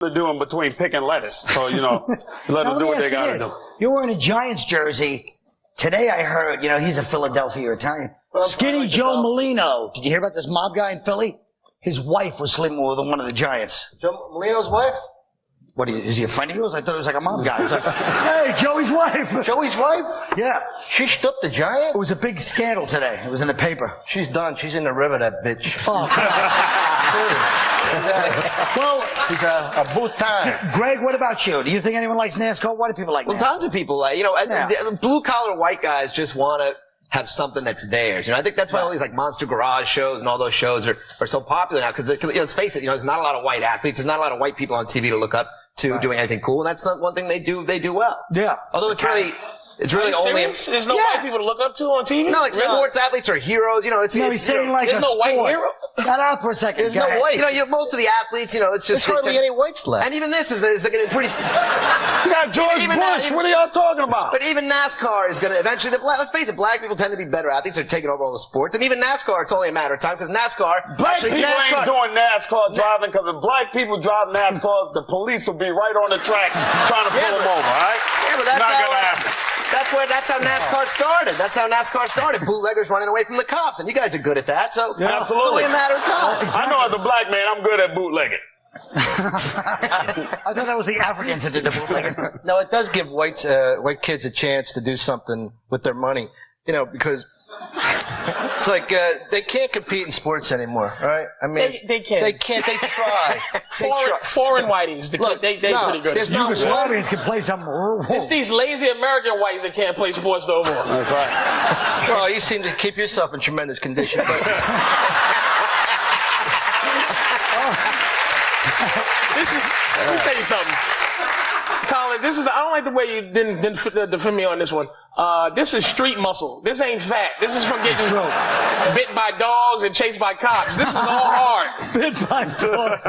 they're doing between picking lettuce. So, you know, let them do what they got to do. You're wearing a Giants jersey. Today I heard, you know, he's a Philadelphia Italian. Skinny Joe Molino. Did you hear about this mob guy in Philly? His wife was sleeping with one of the Giants. Joe Molino's wife? What, is he a friend of yours? I thought it was like a mob guy. It's like, hey, Joey's wife. Joey's wife? Yeah. She stood up the Giant? It was a big scandal today. It was in the paper. She's done. She's in the river, that bitch. Oh, well, he's a Bhutan. Greg, what about you? Do you think anyone likes NASCAR? Why do people like NASCAR? Well, tons of people like, you know, blue-collar white guys just want to have something that's theirs. You know, I think that's why all these like Monster Garage shows and all those shows are so popular now because, you know, let's face it, you know, there's not a lot of white athletes. There's not a lot of white people on TV to look up to doing anything cool, and that's one thing they do well. Yeah. Although it's really only there's no white people to look up to on TV. No, like sports athletes are heroes. You know, it's saying like there's no white hero. Shut up for a second. There's no whites. You know, most of the athletes, you know, it's just there's hardly any whites left. And even this is going to pretty. You got George Bush. What are y'all talking about? But even NASCAR is going to eventually. Let's face it, black people tend to be better athletes. They're taking over all the sports, and even NASCAR, it's only a matter of time because NASCAR. Black people ain't doing NASCAR driving because if black people drive NASCAR, the police will be right on the track trying to pull them over. All right? Yeah, but that's not how. Gonna happen. That's how NASCAR started. That's how NASCAR started. Bootleggers running away from the cops, and you guys are good at that. So absolutely, it's only a matter of time. I know as a black man, I'm good at bootlegging. I thought that was the Africans that did the bootlegging. No, it does give white kids a chance to do something with their money. You know, because it's like they can't compete in sports anymore, right? I mean, they can't. They can't. They try. Foreign whiteys, they pretty good. Yugoslavians can play some. It's these lazy American whites that can't play sports no more. That's right. Well, you seem to keep yourself in tremendous condition. Let me tell you something. Colin, I don't like the way you didn't defend me on this one. This is street muscle. This ain't fat. This is from getting bit by dogs and chased by cops. This is all hard. Bit by dogs.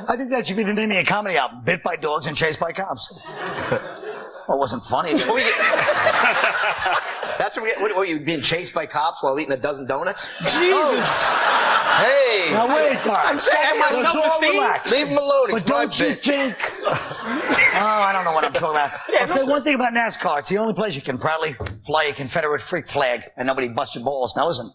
I think that should be the name of your comedy album. Bit by dogs and chased by cops. Well, it wasn't funny. That's what were you being chased by cops while eating a dozen donuts? Jesus. Hey. Now wait, I'm saying my self-esteem. Leave him alone. But don't you think? Oh, I don't know what I'm talking about. I'll say one thing about NASCAR. It's the only place you can proudly fly a Confederate freak flag and nobody bust your balls. Now listen.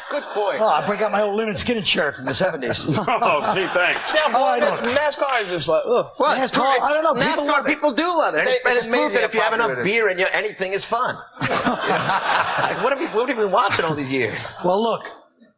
Good point. Oh, I break out my old linen skinny shirt from the 70s. Oh, gee, thanks. See, NASCAR is just like, ugh. Well, NASCAR, I don't know. NASCAR people do love it. And it's proof that if you have enough beer in you, anything is fun. Like, what have we been watching all these years? Well, look.